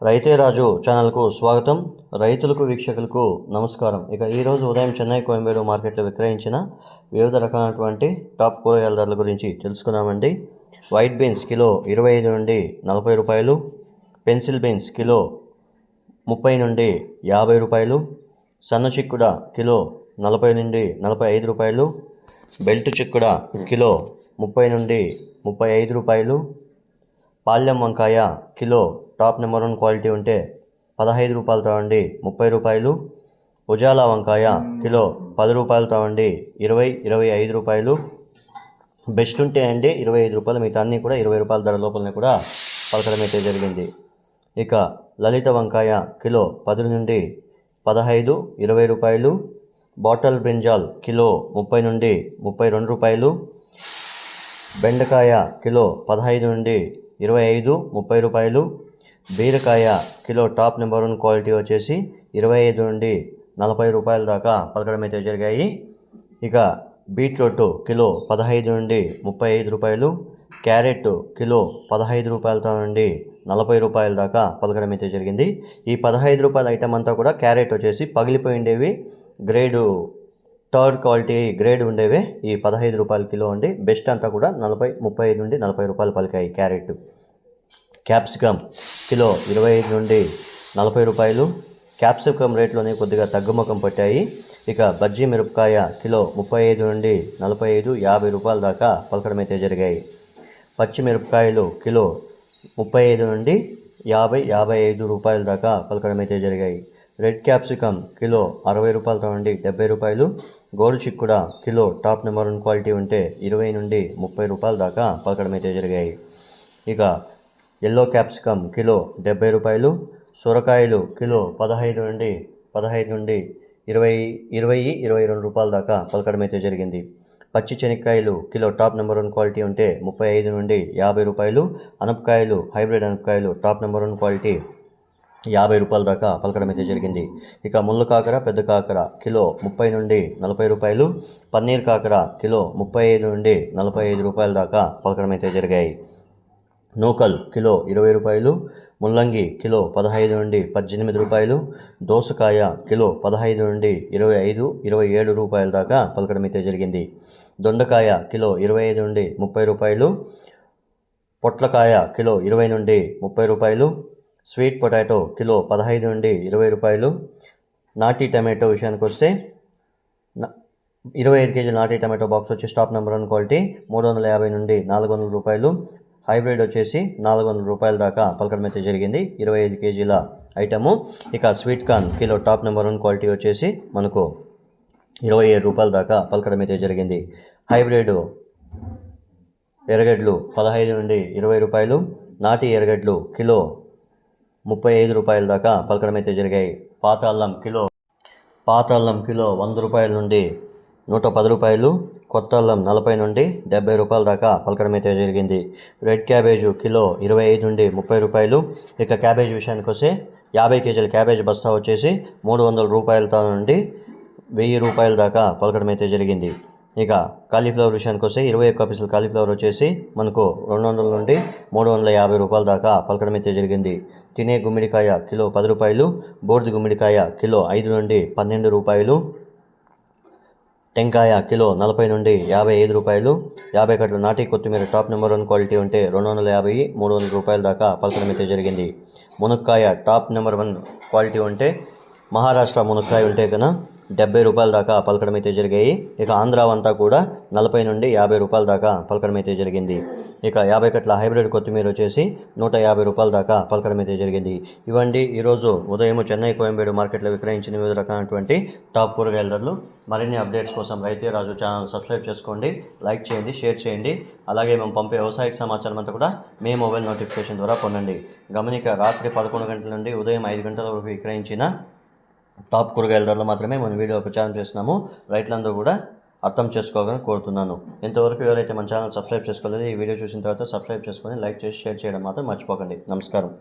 రైతే రాజు ఛానల్కు స్వాగతం. రైతులకు వీక్షకులకు నమస్కారం. ఇక ఈరోజు ఉదయం చెన్నై కోయంబేడు మార్కెట్లో విక్రయించిన వివిధ రకాలైనటువంటి టాప్ కూరగాయల ధరల గురించి తెలుసుకుందామండి. వైట్ బీన్స్ కిలో 25 నుండి 40 రూపాయలు, పెన్సిల్ బీన్స్ కిలో 30 నుండి 50 రూపాయలు, సన్న చిక్కుడ కిలో 40 నుండి 45 రూపాయలు, బెల్ట్ చిక్కుడ కిలో 30 నుండి 35 రూపాయలు, పాళ్యం వంకాయ కిలో టాప్ నెంబర్ 1 క్వాలిటీ ఉంటే 15 రూపాయలతో అండి 30 రూపాయలు, ఉజాలా వంకాయ కిలో 10 రూపాయలతో అండి 25 రూపాయలు, బెస్ట్ ఉంటే అండి 25 రూపాయలు, మిగతా అన్నీ కూడా 20 రూపాయల ధర లోపలనే కూడా పలకడం అయితే జరిగింది. ఇక లలిత వంకాయ కిలో 10 నుండి 15, 20 రూపాయలు, బాటల్ బ్రింజాల్ కిలో 30 నుండి 32 రూపాయలు, బెండకాయ కిలో 15 నుండి 25, 30 రూపాయలు, బీరకాయ కిలో టాప్ నెంబర్ 1 క్వాలిటీ వచ్చేసి 25 నుండి 40 రూపాయల దాకా పలకడం అయితే జరిగాయి. ఇక బీట్రూట్ కిలో 15 నుండి 35 రూపాయలు, క్యారెట్ కిలో 15 రూపాయలతో నుండి 40 రూపాయల దాకా పలకడం అయితే జరిగింది. ఈ 15 రూపాయల ఐటమ్ అంతా కూడా క్యారెట్ వచ్చేసి పగిలిపోయిండేవి, గ్రేడు 3rd క్వాలిటీ గ్రేడ్ ఉండేవే ఈ 15 రూపాయల కిలో అండి. బెస్ట్ అంతా కూడా 35 నుండి 40 రూపాయలు పలికాయి. క్యారెట్, క్యాప్సికమ్ కిలో 25 నుండి 40 రూపాయలు, క్యాప్సికమ్ రేట్లోనే కొద్దిగా తగ్గుముఖం పట్టాయి. ఇక బజ్జీ మిరపకాయ కిలో 35 నుండి 45, 50 రూపాయల దాకా పలకడం అయితే జరిగాయి. పచ్చిమిరపకాయలు కిలో 35 నుండి 50, 55 రూపాయల దాకా పలకడం అయితే జరిగాయి. రెడ్ క్యాప్సికమ్ కిలో 60 రూపాయలతో నుండి 70 రూపాయలు, గోల్డ్ చిక్కుడ కిలో టాప్ నెంబర్ 1 క్వాలిటీ ఉంటే 20 నుండి 30 రూపాయల దాకా పలకడం అయితే జరిగాయి. ఇక ఎల్లో క్యాప్సికమ్ కిలో 70 రూపాయలు, సొరకాయలు కిలో 15 నుండి 20, 22 రూపాయల దాకా పలకడం అయితే జరిగింది. పచ్చి శనక్కాయలు కిలో టాప్ నెంబర్ 1 క్వాలిటీ ఉంటే 35 నుండి 50 రూపాయలు, అనపకాయలు హైబ్రిడ్ అనపకాయలు టాప్ నెంబర్ 1 క్వాలిటీ 50 రూపాయల దాకా పలకడం అయితే జరిగింది. ఇక ముళ్ళు కాకర, పెద్ద కాకర కిలో 30 నుండి 40 రూపాయలు, పన్నీర్ కాకర కిలో 35 నుండి 45 రూపాయల దాకా పలకడం అయితే జరిగాయి. నూకల్ కిలో 20 రూపాయలు, ముల్లంగి కిలో 15 నుండి 18 రూపాయలు, దోసకాయ కిలో 15 నుండి 25, 27 రూపాయల దాకా పలకడం అయితే జరిగింది. దొండకాయ కిలో 25 నుండి 30 రూపాయలు, పొట్లకాయ కిలో 20 నుండి 30 రూపాయలు, స్వీట్ పొటాటో కిలో 15 నుండి 20 రూపాయలు, నాటి టమాటో విషయానికి వస్తే 25 కేజీ నాటి టమాటో బాక్స్ వచ్చి టాప్ నెంబర్ 1 క్వాలిటీ 350 నుండి 400 రూపాయలు, హైబ్రిడ్ వచ్చేసి 400 రూపాయల దాకా పలకడం అయితే జరిగింది 25 కేజీల ఐటము. ఇక sweet corn kilo top number 1 quality వచ్చేసి మనకు 27 రూపాయల దాకా పలకడం అయితే జరిగింది. హైబ్రిడ్ ఎర్రగడ్డలు 15 నుండి 20 రూపాయలు, నాటి ఎర్రగడ్డలు కిలో 35 రూపాయల దాకా పలకడం అయితే జరిగాయి. పాత అల్లం కిలో 100 రూపాయల నుండి 110 రూపాయలు, కొత్త అల్లం 40 నుండి 70 రూపాయల దాకా పలకడం అయితే జరిగింది. రెడ్ క్యాబేజు కిలో 25 నుండి 30 రూపాయలు. ఇక క్యాబేజ్ విషయానికి వస్తే 50 కేజీల క్యాబేజ్ బస్తా వచ్చేసి 300 రూపాయలతో నుండి 1000 రూపాయల దాకా పలకడం అయితే జరిగింది. ఇక కాలీఫ్లవర్ విషయానికి వస్తే 21 పీసుల కాలీఫ్లవర్ వచ్చేసి మనకు 200 నుండి 350 రూపాయల దాకా పలకడం అయితే జరిగింది. తినే గుమ్మిడికాయ కిలో 10 రూపాయలు, బోర్డు గుమ్మిడికాయ కిలో 5 నుండి 12 రూపాయలు, టెంకాయ కిలో 40 నుండి 55 రూపాయలు, 50 కట్టలు నాటి కొత్తిమీర టాప్ నెంబర్ 1 క్వాలిటీ ఉంటే 250, 300 రూపాయల దాకా పలకడం అయితే జరిగింది. మునక్కాయ టాప్ నెంబర్ 1 క్వాలిటీ ఉంటే మహారాష్ట్ర మునక్కాయ ఉంటే కన్నా 70 రూపాయల దాకా పలకడం అయితే జరిగాయి. ఇక ఆంధ్రా అంతా కూడా 40 నుండి 50 రూపాయల దాకా పలకడం అయితే జరిగింది. ఇక 50 కట్ల హైబ్రిడ్ కొత్తిమీర వచ్చేసి 150 రూపాయల దాకా పలకడం అయితే జరిగింది. ఇవండి ఈరోజు ఉదయం చెన్నై కోయంబేడు మార్కెట్లో విక్రయించిన వివిధ రకాలైనటువంటి టాప్ కూరగాయల ధరలు. మరిన్ని అప్డేట్స్ కోసం రైతే రాజు ఛానల్ సబ్స్క్రైబ్ చేసుకోండి, లైక్ చేయండి, షేర్ చేయండి. అలాగే మేము పంపే వ్యవసాయ సమాచారం అంతా కూడా మీ మొబైల్ నోటిఫికేషన్ ద్వారా పొందండి. గమనిక రాత్రి 11 గంటల నుండి ఉదయం 5 గంటల వరకు విక్రయించిన టాప్ కూరగాయల ధరలు మాత్రమే మనం వీడియో ప్రచారం చేస్తున్నాము. రైతులందరూ కూడా అర్థం చేసుకోవాలని కోరుతున్నాను. ఇంతవరకు ఎవరైతే మన ఛానల్ సబ్స్క్రైబ్ చేసుకోలేదో ఈ వీడియో చూసిన తర్వాత సబ్స్క్రైబ్ చేసుకొని లైక్ చేసి షేర్ చేయడం మాత్రం మర్చిపోకండి. నమస్కారం.